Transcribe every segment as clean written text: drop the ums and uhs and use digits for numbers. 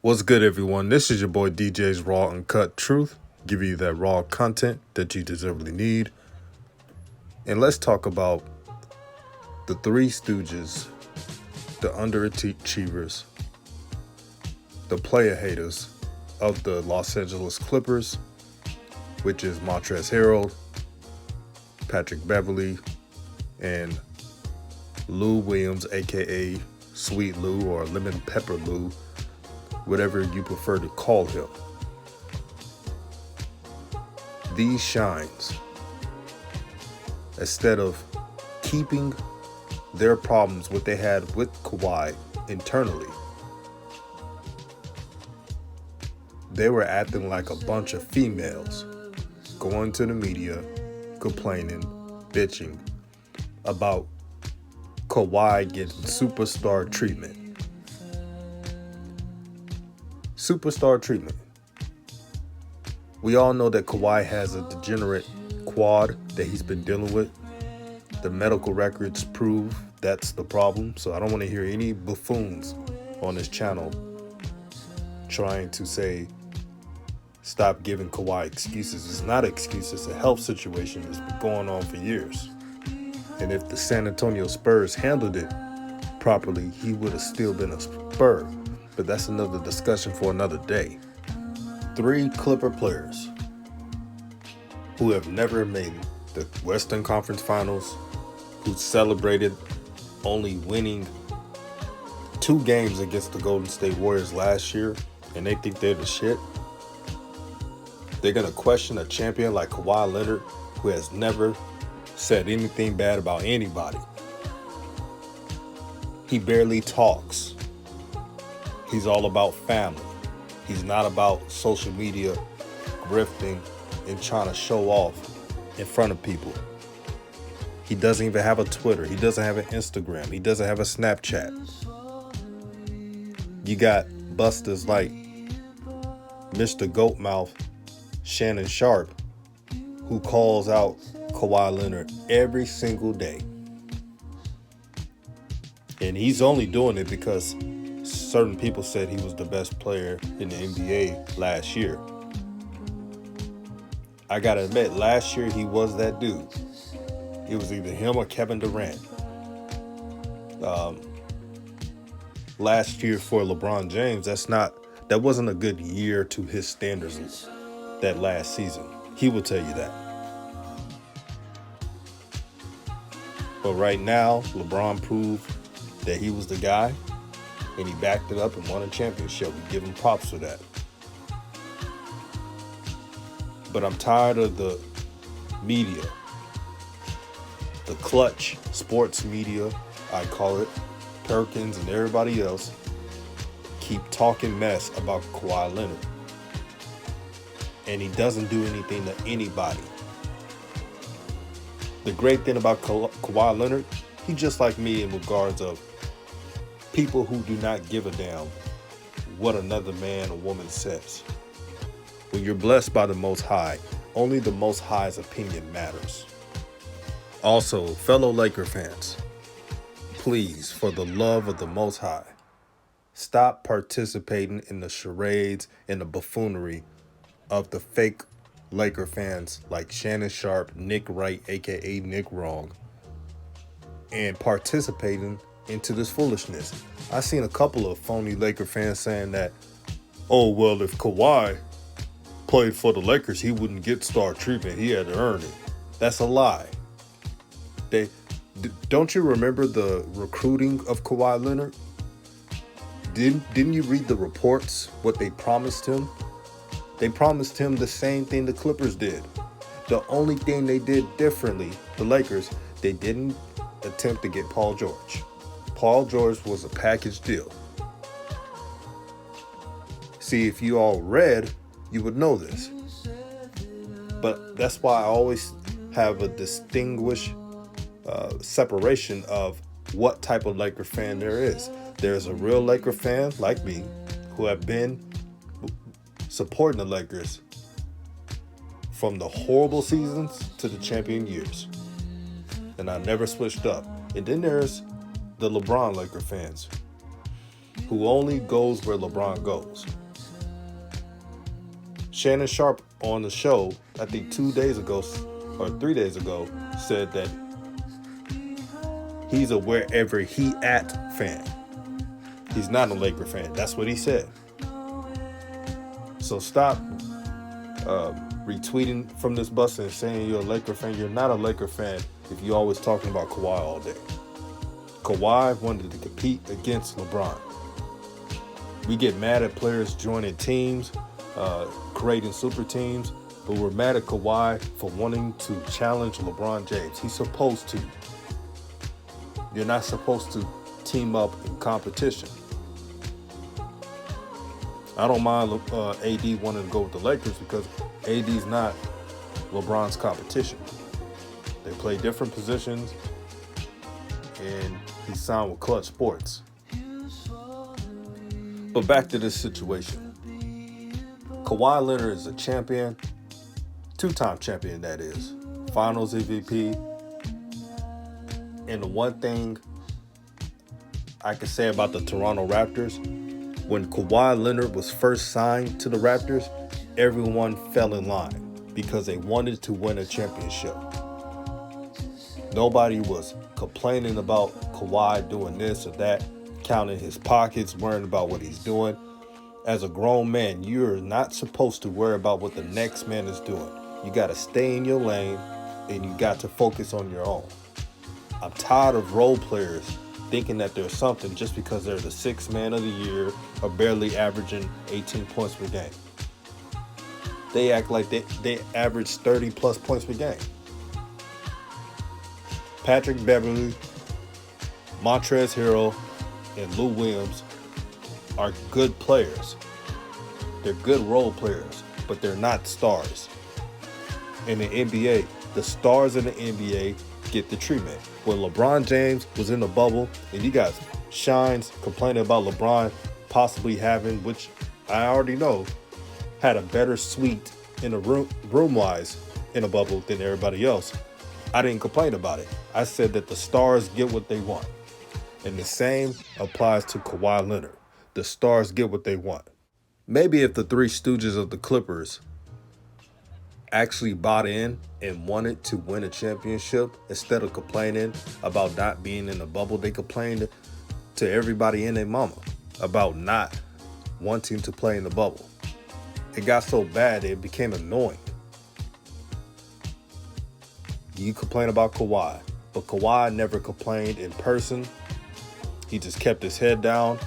What's good, everyone? This is your boy DJ's Raw Uncut Truth, give you that raw content that you deservedly need. And let's talk about the Three Stooges, the underachievers, the player haters of the Los Angeles Clippers, which is Montrezl Harrell, Patrick Beverley, and Lou Williams, aka Sweet Lou or Lemon Pepper Lou, whatever you prefer to call him. These shines, instead of keeping their problems, what they had with Kawhi internally, they were acting like a bunch of females, going to the media, complaining, bitching about Kawhi getting superstar treatment. Superstar treatment. We all know that Kawhi has a degenerate quad that he's been dealing with. The medical records prove that's the problem. So I don't want to hear any buffoons on this channel trying to say, stop giving Kawhi excuses. It's not an excuse. It's a health situation that's been going on for years. And if the San Antonio Spurs handled it properly, he would have still been a Spur. But that's another discussion for another day. Three Clipper players who have never made the Western Conference Finals, who celebrated only winning 2 games against the Golden State Warriors last year, and they think they're the shit. They're going to question a champion like Kawhi Leonard, who has never said anything bad about anybody. He barely talks. He's all about family. He's not about social media grifting and trying to show off in front of people. He doesn't even have a Twitter. He doesn't have an Instagram. He doesn't have a Snapchat. You got busters like Mr. Goatmouth, Shannon Sharp, who calls out Kawhi Leonard every single day. And he's only doing it because certain people said he was the best player in the NBA last year. I gotta admit, last year he was that dude. It was either him or Kevin Durant. Last year for LeBron James, that wasn't a good year to his standards that last season. He will tell you that. But right now, LeBron proved that he was the guy, and he backed it up and won a championship. We give him props for that. But I'm tired of the media, the clutch sports media, I call it, Perkins and everybody else, keep talking mess about Kawhi Leonard. And he doesn't do anything to anybody. The great thing about Kawhi Leonard, he's just like me in regards of people who do not give a damn what another man or woman says. When you're blessed by the Most High, only the Most High's opinion matters. Also, fellow Laker fans, please, for the love of the Most High, stop participating in the charades and the buffoonery of the fake Laker fans like Shannon Sharp, Nick Wright, aka Nick Wrong, and participating into this foolishness. I seen a couple of phony Laker fans saying that, oh, well, if Kawhi played for the Lakers, he wouldn't get star treatment. He had to earn it. That's a lie. Don't you remember the recruiting of Kawhi Leonard? Didn't you read the reports, what they promised him? They promised him the same thing the Clippers did. The only thing they did differently, the Lakers, they didn't attempt to get Paul George. Paul George was a package deal. See, if you all read, you would know this. But that's why I always have a distinguished separation of what type of Laker fan there is. There's a real Laker fan like me who have been supporting the Lakers from the horrible seasons to the champion years. And I never switched up. And then there's the LeBron Laker fans who only goes where LeBron goes. Shannon Sharp on the show, I think 2 days ago or 3 days ago, said that he's a wherever he at fan. He's not a Laker fan. That's what he said. So stop retweeting from this bus and saying you're a Laker fan. You're not a Laker fan if you're always talking about Kawhi all day. Kawhi wanted to compete against LeBron. We get mad at players joining teams, creating super teams, but we're mad at Kawhi for wanting to challenge LeBron James. He's supposed to. You're not supposed to team up in competition. I don't mind AD wanting to go with the Lakers because AD's not LeBron's competition. They play different positions, and he signed with Clutch Sports. But back to this situation. Kawhi Leonard is a champion, two-time champion that is, Finals MVP. And the one thing I can say about the Toronto Raptors, when Kawhi Leonard was first signed to the Raptors, everyone fell in line because they wanted to win a championship. Nobody was complaining about Kawhi doing this or that, counting his pockets, worrying about what he's doing. As a grown man, you're not supposed to worry about what the next man is doing. You got to stay in your lane and you got to focus on your own. I'm tired of role players thinking that there's something just because they're the sixth man of the year or barely averaging 18 points per game. They act like they average 30 plus points per game. Patrick Beverley, Montrezl Harrell, and Lou Williams are good players. They're good role players, but they're not stars. In the NBA, the stars in the NBA get the treatment. When LeBron James was in the bubble, and you got Shines complaining about LeBron possibly having, which I already know, had a better suite in the room-wise in a bubble than everybody else. I didn't complain about it. I said that the stars get what they want. And the same applies to Kawhi Leonard. The stars get what they want. Maybe if the Three Stooges of the Clippers actually bought in and wanted to win a championship, instead of complaining about not being in the bubble, they complained to everybody and their mama about not wanting to play in the bubble. It got so bad it became annoying. You complain about Kawhi, but Kawhi never complained in person. He just kept his head down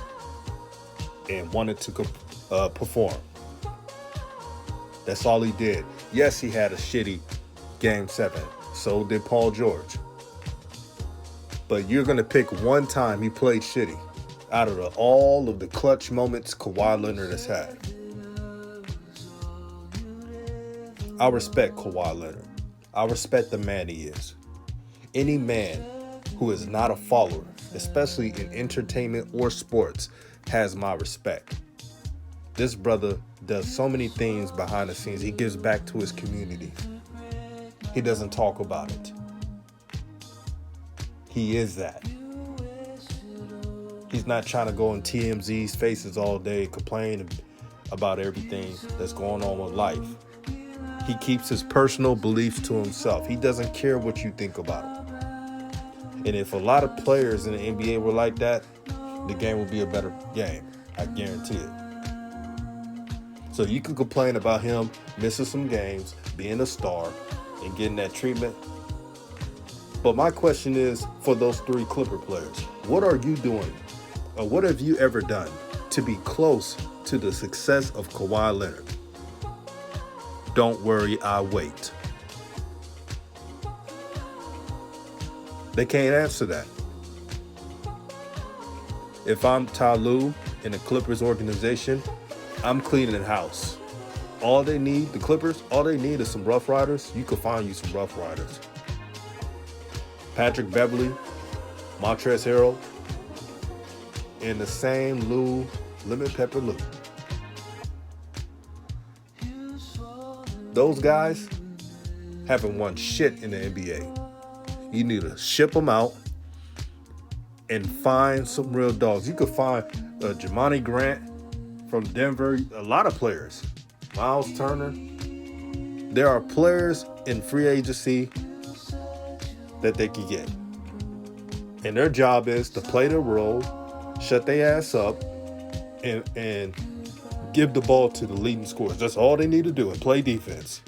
and wanted to perform. That's all he did. Yes, he had a shitty Game 7. So did Paul George. But you're going to pick one time he played shitty out of all of the clutch moments Kawhi Leonard has had. I respect Kawhi Leonard. I respect the man he is. Any man who is not a follower, especially in entertainment or sports, has my respect. This brother does so many things behind the scenes. He gives back to his community. He doesn't talk about it. He is that. He's not trying to go in TMZ's faces all day, complain about everything that's going on with life. He keeps his personal beliefs to himself. He doesn't care what you think about him. And if a lot of players in the NBA were like that, the game would be a better game. I guarantee it. So you can complain about him missing some games, being a star, and getting that treatment. But my question is, for those three Clipper players, what are you doing? Or what have you ever done to be close to the success of Kawhi Leonard? Don't worry, I wait. They can't answer that. If I'm Ty Lue in the Clippers organization, I'm cleaning house. All they need, the Clippers, all they need is some Rough Riders. You can find you some Rough Riders. Patrick Beverley, Montrezl Harrell, and the same Lou, Lemon Pepper Lou. Those guys haven't won shit in the NBA. You need to ship them out and find some real dogs. You could find Jamani Grant from Denver, a lot of players. Miles Turner. There are players in free agency that they can get. And their job is to play their role, shut their ass up, and give the ball to the leading scorers. That's all they need to do, and play defense.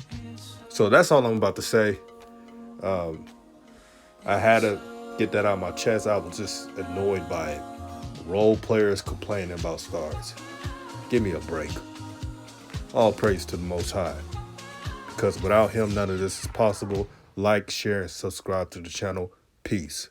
So that's all I'm about to say. I had to get that out of my chest. I was just annoyed by it. Role players complaining about stars. Give me a break. All praise to the Most High. Because without him, none of this is possible. Like, share, and subscribe to the channel. Peace.